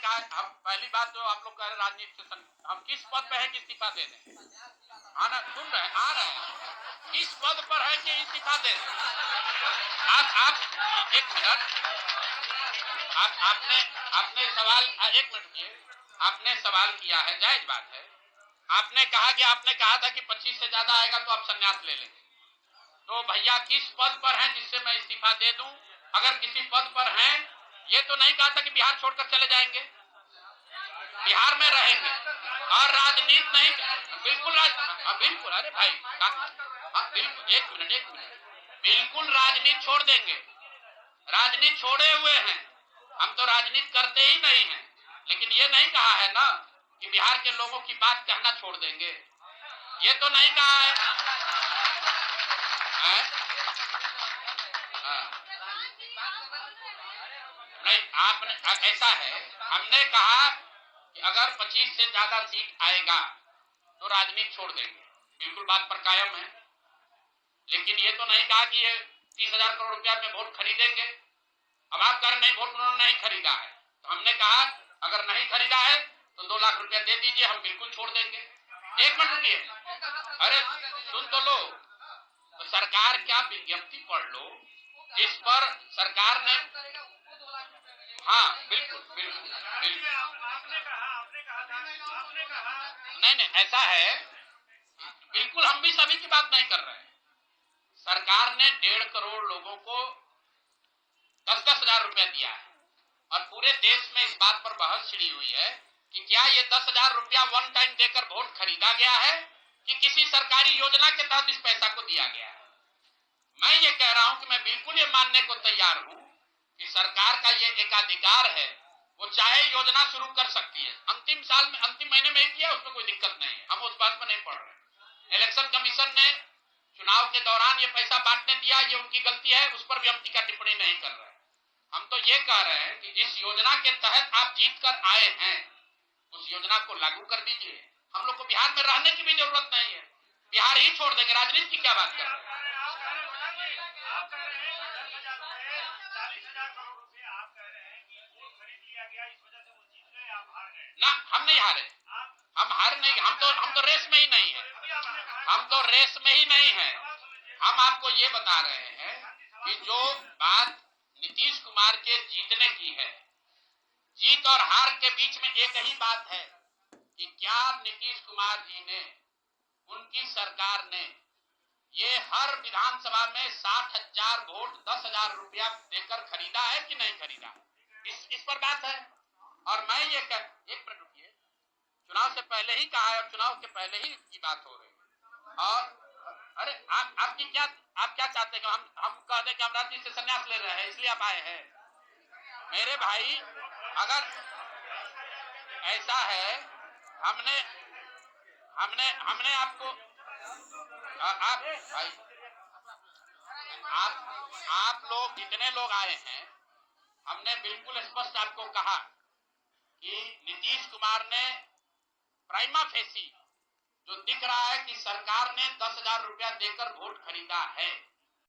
कहा, हम पहली बात तो आप लोग कह रहे राजनीति से हम किस पद पे है कि इस्तीफा दे दें? आना सुन रहे आ रहे हैं, किस पद पर है कि इस्तीफा दे दें? आप एक मिनट, आपने आपने सवाल, एक मिनट किए, आपने सवाल किया है, जायज बात है। आपने कहा था कि 25 से ज्यादा आएगा तो आप संन्यास ले लेंगे। तो भैया किस पद पर हैं जिससे मैं इस्तीफा दे दूं? अगर किसी पद पर हैं, ये तो नहीं कहा था कि बिहार छोड़कर चले जाएंगे, बिहार में रहेंगे और राजनीति नहीं, बिल्कुल बिल्कुल, अरे भाई बिल्कुल, एक मिनट, बिल्कुल राजनीति छोड़ देंगे, राजनीति छोड़े हुए हैं, हम तो राजनीति करते ही नहीं हैं। लेकिन ये नहीं कहा है ना कि बिहार के लोगों की बात कहना छोड़ देंगे, ये तो नहीं कहा है, नहीं। आपने ऐसा है, हमने कहा कि अगर 25 से ज्यादा सीट आएगा तो राजनीति छोड़ देंगे, बिल्कुल बात पर कायम है। लेकिन ये तो नहीं कहा कि ये 30,000 करोड़ रुपया में वोट खरीदेंगे। अब आप कह रहे नहीं, वोट उन्होंने नहीं खरीदा है, तो हमने कहा अगर नहीं खरीदा है तो 2 लाख रुपया दे दीजिए, हम बिल्कुल छोड़ देंगे। एक मिनट रुकिए, अरे सुन तो लो, तो सरकार क्या विज्ञप्ति पढ़ लो जिस पर सरकार ने, हाँ बिल्कुल बिल्कुल नहीं, ऐसा है, बिल्कुल हम भी सभी की बात नहीं कर रहे हैं। सरकार ने 1.5 करोड़ लोगों को 10-10 हजार रुपया दिया है और पूरे देश में इस बात पर बहस छिड़ी हुई है कि क्या ये 10,000 रुपया वन टाइम देकर वोट खरीदा गया है कि किसी सरकारी योजना के तहत इस पैसा को दिया गया है। मैं ये कह रहा हूं कि मैं बिल्कुल ये मानने को तैयार हूं कि सरकार का ये एकाधिकार है, वो चाहे योजना शुरू कर सकती है, अंतिम साल में, अंतिम महीने में ही किया, उसमें कोई दिक्कत नहीं है, हम उस बात में नहीं पड़ रहे। इलेक्शन कमीशन ने चुनाव के दौरान ये पैसा बांटने दिया, ये उनकी गलती है, उस पर भी हम टीका टिप्पणी नहीं कर रहे। हम तो ये कह रहे हैं कि जिस योजना के तहत आप जीत कर आए हैं उस योजना को लागू कर दीजिए। हम लोग को बिहार में रहने की भी जरूरत नहीं है, बिहार ही छोड़ देंगे, राजनीति की क्या बात कर रहे हैं? ना, हम नहीं हारे, हम हार नहीं, हम तो रेस में ही नहीं है, हम तो रेस में ही नहीं है। हम आपको ये बता रहे हैं कि जो बात नीतीश कुमार के जीतने की है, जीत और हार के बीच में एक ही बात है कि क्या नीतीश कुमार जी ने, उनकी सरकार ने ये हर विधानसभा में 60,000 वोट 10,000 रुपया देकर खरीदा है कि नहीं खरीदा, इस पर बात है। और मैं ये एक मिनट रुकिए, चुनाव से पहले ही कहा है और चुनाव के पहले ही की बात हो रही है। और अरे आपकी क्या, आप क्या चाहते हैं? हम कह दें कि हम राजनीति से संन्यास ले रहे हैं इसलिए आप आए हैं? मेरे भाई, अगर ऐसा है, हमने हमने हमने आपको, आप भाई, आप लोग जितने लोग आए हैं, हमने बिल्कुल स्पष्ट आपको कहा कि नीतीश कुमार ने प्राइमा फेसी जो दिख रहा है कि सरकार ने 10,000 रुपया देकर वोट खरीदा है,